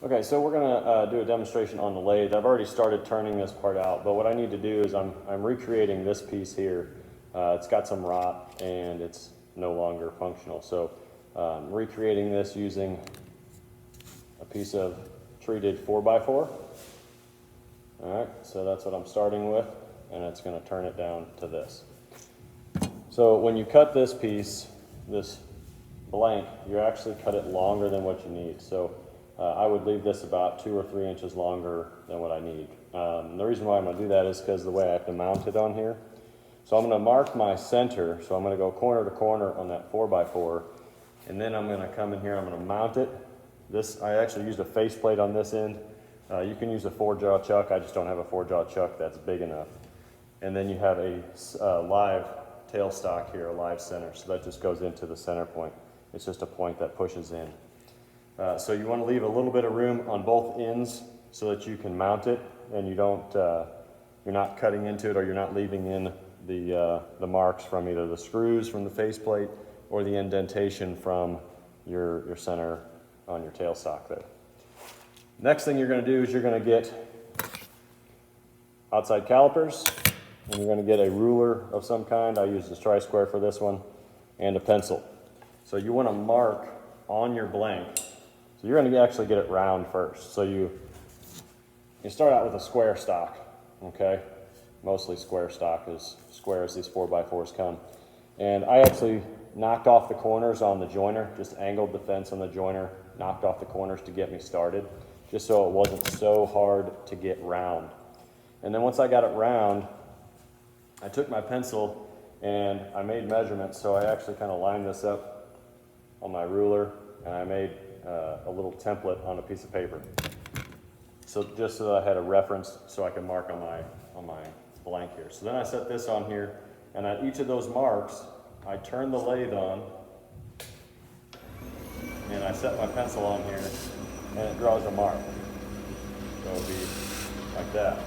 Okay, so we're gonna do a demonstration on the lathe. I've already started turning this part out, but what I need to do is I'm recreating this piece here. It's got some rot and it's no longer functional. So recreating this using a piece of treated 4x4. All right, so that's what I'm starting with, and it's gonna turn it down to this. So when you cut this piece, this blank, you actually cut it longer than what you need. So I would leave this about 2 or 3 inches longer than what I need. The reason why I'm going to do that is because the way I have to mount it on here. So I'm going to mark my center. So I'm going to go corner to corner on that 4x4. And then I'm going to come in here, I'm going to mount it. I actually used a faceplate on this end. You can use a 4-jaw chuck. I just don't have a 4-jaw chuck that's big enough. And then you have a live tailstock here, a live center. So that just goes into the center point. It's just a point that pushes in. So you want to leave a little bit of room on both ends so that you can mount it and you don't, you're not cutting into it, or you're not leaving in the marks from either the screws from the faceplate or the indentation from your center on your tailstock there. Next thing you're going to do is you're going to get outside calipers, and you're going to get a ruler of some kind. I use the tri-square for this one, and a pencil. So you want to mark on your blank. So you're going to actually get it round first. So you start out with a square stock, okay? Mostly square stock, as square as these 4x4s come. And I actually knocked off the corners on the joiner, just angled the fence on the joiner, knocked off the corners to get me started, just so it wasn't so hard to get round. And then once I got it round, I took my pencil and I made measurements. So I actually kind of lined this up on my ruler, and I made a little template on a piece of paper. So just so that I had a reference so I could mark on my blank here. So then I set this on here, and at each of those marks, I turn the lathe on, and I set my pencil on here, and it draws a mark. So it'll be like that.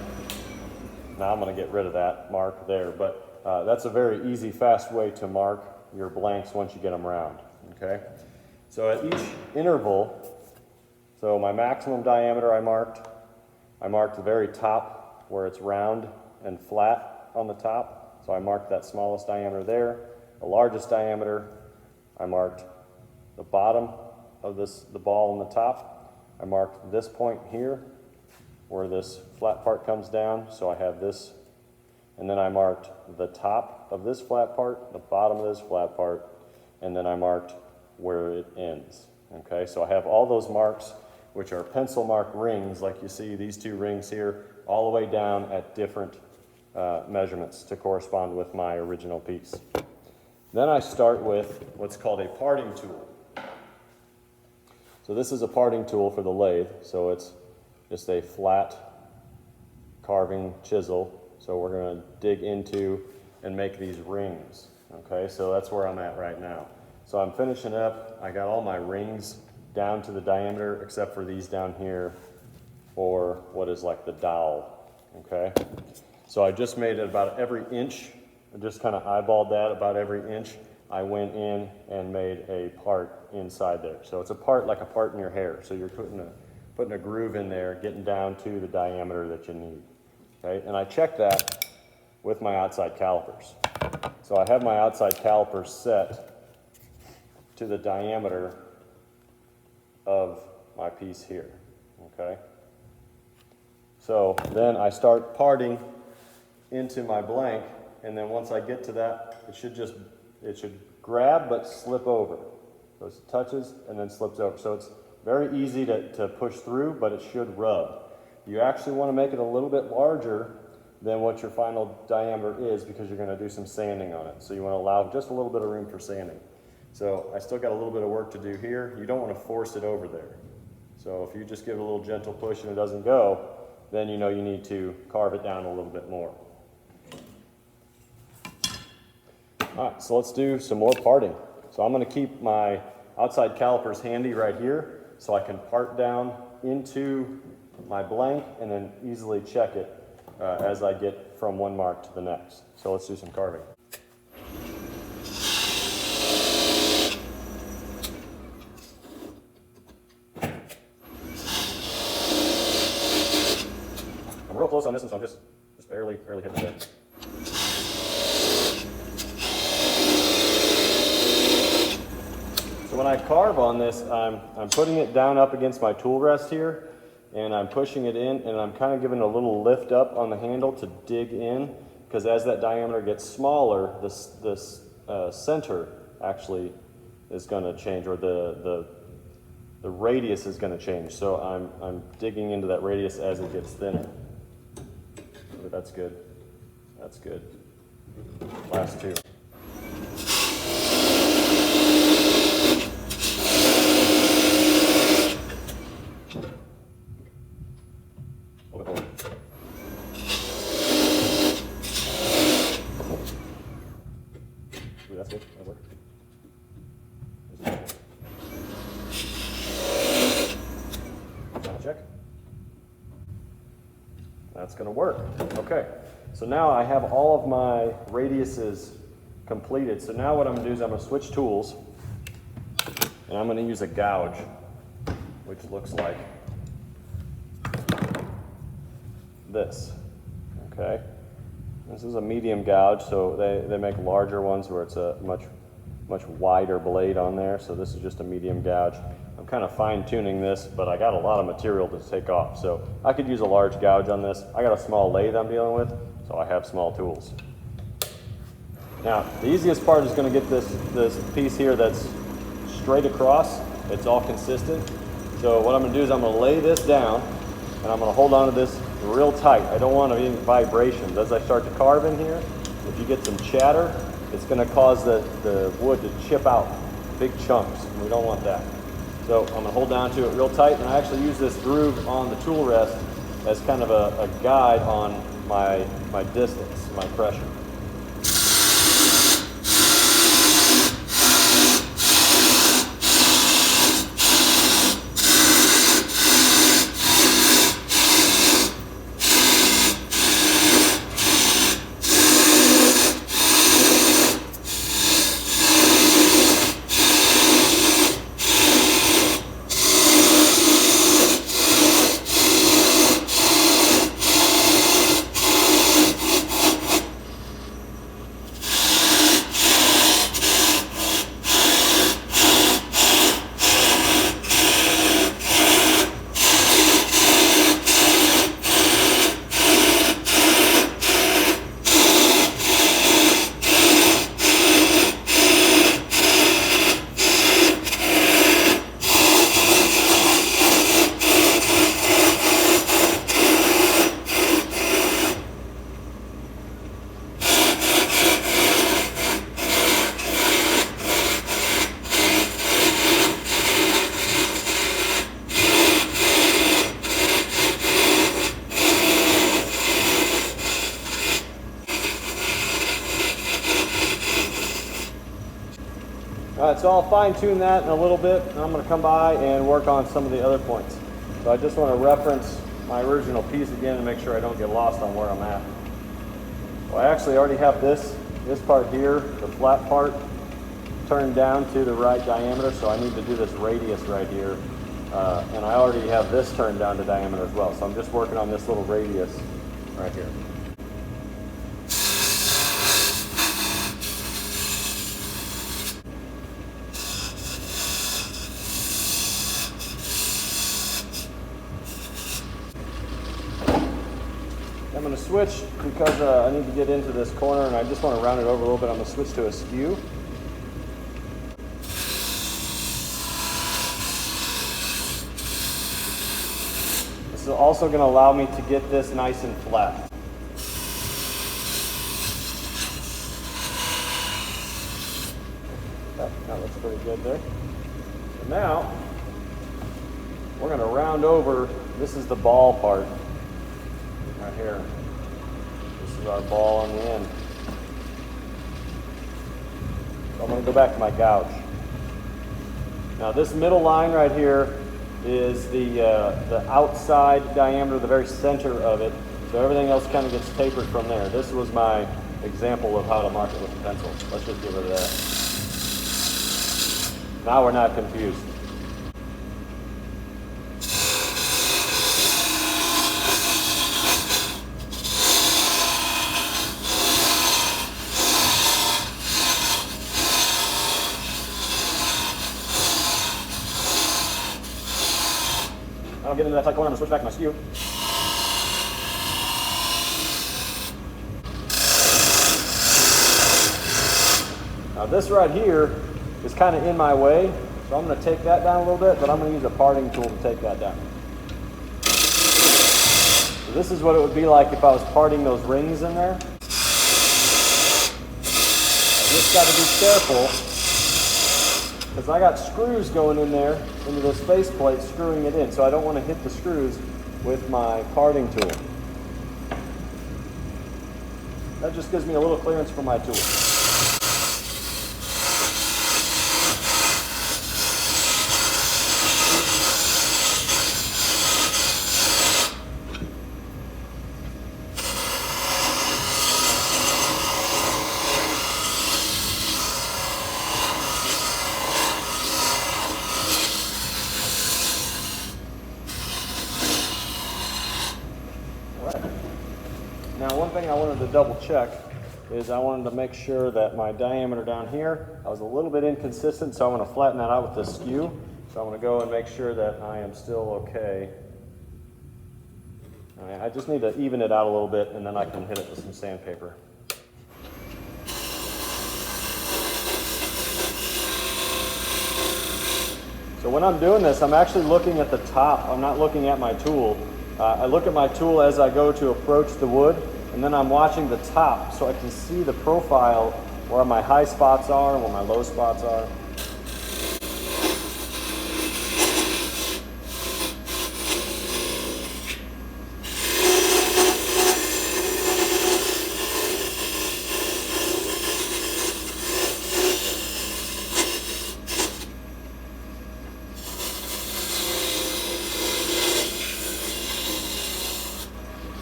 Now I'm going to get rid of that mark there, but that's a very easy, fast way to mark your blanks once you get them round, okay? So at each interval, so my maximum diameter I marked the very top where it's round and flat on the top. So I marked that smallest diameter there. The largest diameter, I marked the bottom of the ball on the top. I marked this point here where this flat part comes down. So I have this, and then I marked the top of this flat part, the bottom of this flat part, and then I marked where it ends. Okay, so I have all those marks, which are pencil mark rings, like you see these 2 rings here, all the way down at different measurements to correspond with my original piece. Then I start with what's called a parting tool. So this is a parting tool for the lathe. So it's just a flat carving chisel. So we're going to dig into and make these rings. Okay, so that's where I'm at right now. So I'm finishing up. I got all my rings down to the diameter except for these down here, or what is like the dowel, okay? So I just made it about every inch. I just kind of eyeballed that about every inch. I went in and made a part inside there. So it's a part like a part in your hair. So you're putting a groove in there, getting down to the diameter that you need, okay? And I check that with my outside calipers. So I have my outside calipers set to the diameter of my piece here, okay? So then I start parting into my blank, and then once I get to that, it should grab but slip over. So it touches and then slips over. So it's very easy to push through, but it should rub. You actually want to make it a little bit larger than what your final diameter is, because you're going to do some sanding on it. So you want to allow just a little bit of room for sanding. So I still got a little bit of work to do here. You don't want to force it over there. So if you just give it a little gentle push and it doesn't go, then you know you need to carve it down a little bit more. All right, so let's do some more parting. So I'm going to keep my outside calipers handy right here so I can part down into my blank and then easily check it as I get from one mark to the next. So let's do some carving. real close on this one, so I'm just barely hitting it there. So when I carve on this, I'm putting it down up against my tool rest here, and I'm pushing it in, and I'm kind of giving a little lift up on the handle to dig in, because as that diameter gets smaller, this center actually is going to change, or the radius is going to change. So I'm digging into that radius as it gets thinner. Okay, that's good. That's good. Last two. That's good. That'll work. Check. That's going to work. Okay. So now I have all of my radiuses completed. So now what I'm going to do is I'm going to switch tools, and I'm going to use a gouge, which looks like this. Okay. This is a medium gouge, so they make larger ones where it's a much wider blade on there. So this is just a medium gouge. I'm kind of fine tuning this, but I got a lot of material to take off. So I could use a large gouge on this. I got a small lathe I'm dealing with, so I have small tools. Now, the easiest part is going to get this piece here that's straight across. It's all consistent. So what I'm going to do is I'm going to lay this down, and I'm going to hold on to this real tight. I don't want any vibrations. As I start to carve in here, if you get some chatter, it's going to cause the wood to chip out big chunks, and we don't want that. So I'm going to hold down to it real tight, and I actually use this groove on the tool rest as kind of a guide on my distance, my pressure. All right, so I'll fine-tune that in a little bit, and I'm going to come by and work on some of the other points. So I just want to reference my original piece again and make sure I don't get lost on where I'm at. Well, I actually already have this part here, the flat part, turned down to the right diameter, so I need to do this radius right here. And I already have this turned down to diameter as well, so I'm just working on this little radius right here. I'm going to switch because I need to get into this corner and I just want to round it over a little bit. I'm going to switch to a skew. This is also going to allow me to get this nice and flat. That looks pretty good there. So now we're going to round over. This is the ball part. Right here. This is our ball on the end. So I'm going to go back to my gouge. Now this middle line right here is the outside diameter, the very center of it. So everything else kind of gets tapered from there. This was my example of how to mark it with a pencil. Let's just get rid of that. Now we're not confused. I don't get into that tight corner, I'm gonna switch back to my skew. Now this right here is kind of in my way, so I'm going to take that down a little bit, but I'm going to use a parting tool to take that down. So this is what it would be like if I was parting those rings in there. I just got to be careful, because I got screws going in there into this faceplate, screwing it in, so I don't want to hit the screws with my parting tool. That just gives me a little clearance for my tool. Now one thing I wanted to double check is I wanted to make sure that my diameter down here, I was a little bit inconsistent, so I'm going to flatten that out with the skew. So I'm going to go and make sure that I am still okay. I just need to even it out a little bit, and then I can hit it with some sandpaper. So when I'm doing this, I'm actually looking at the top. I'm not looking at my tool. I look at my tool as I go to approach the wood, and then I'm watching the top so I can see the profile where my high spots are and where my low spots are.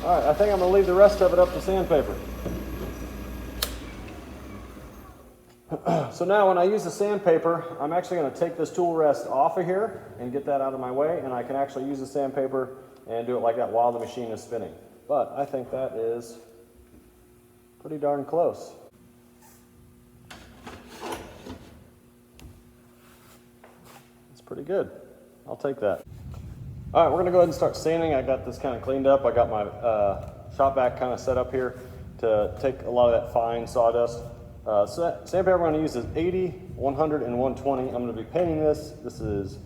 All right, I think I'm going to leave the rest of it up to sandpaper. So now when I use the sandpaper, I'm actually going to take this tool rest off of here and get that out of my way, and I can actually use the sandpaper and do it like that while the machine is spinning. But I think that is pretty darn close. It's pretty good. I'll take that. All right, we're going to go ahead and start sanding. I got this kind of cleaned up. I got my shop vac kind of set up here to take a lot of that fine sawdust. Sandpaper I'm going to use is 80, 100, and 120. I'm going to be painting this. This is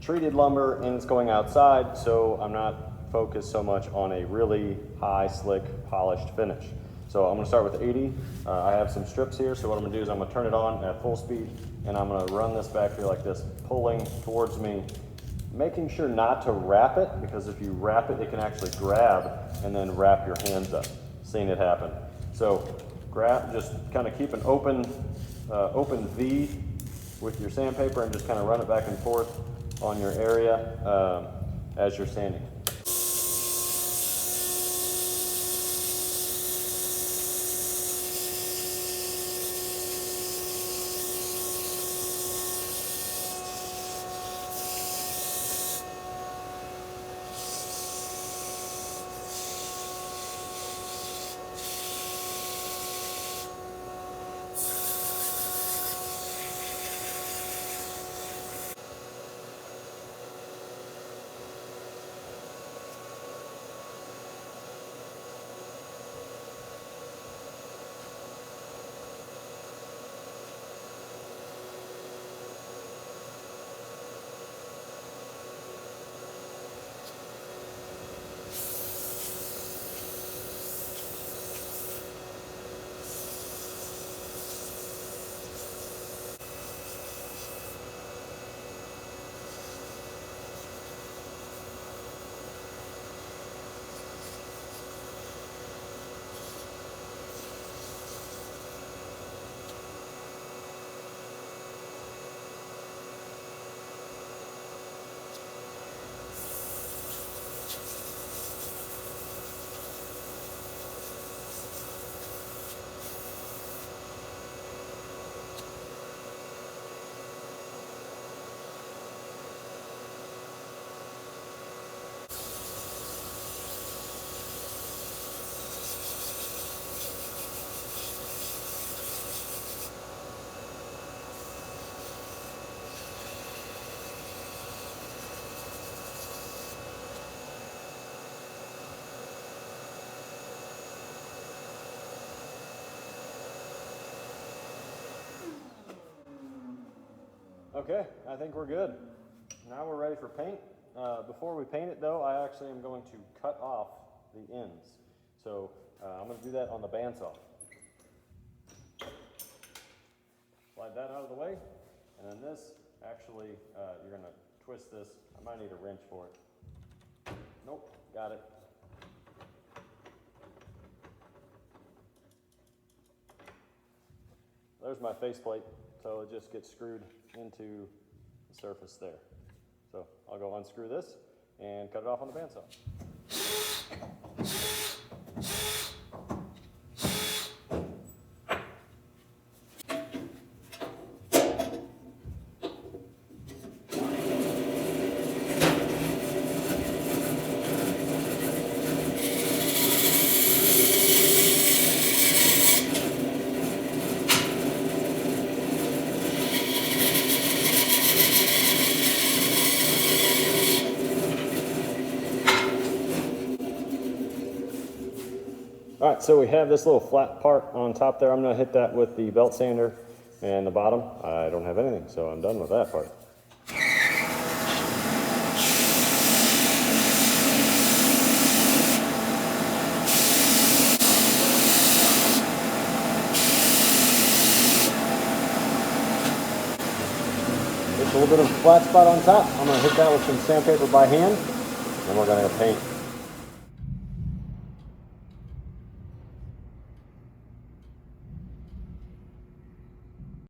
treated lumber, and it's going outside, so I'm not focused so much on a really high, slick, polished finish. So I'm going to start with 80. I have some strips here, so what I'm going to do is I'm going to turn it on at full speed, and I'm going to run this back here like this, pulling towards me, making sure not to wrap it, because if you wrap it, it can actually grab and then wrap your hands up. Seen it happen. So grab, just kind of keep an open V with your sandpaper and just kind of run it back and forth on your area as you're sanding. Okay, I think we're good. Now we're ready for paint. Before we paint it though, I actually am going to cut off the ends. So I'm going to do that on the bandsaw. Slide that out of the way, and then this, actually, you're going to twist this. I might need a wrench for it. Nope, got it. There's my faceplate, so it just gets screwed into the surface there. So I'll go unscrew this and cut it off on the bandsaw. All right, so we have this little flat part on top there. I'm gonna hit that with the belt sander, and the bottom, I don't have anything, so I'm done with that part. Just a little bit of a flat spot on top. I'm gonna hit that with some sandpaper by hand, and we're gonna paint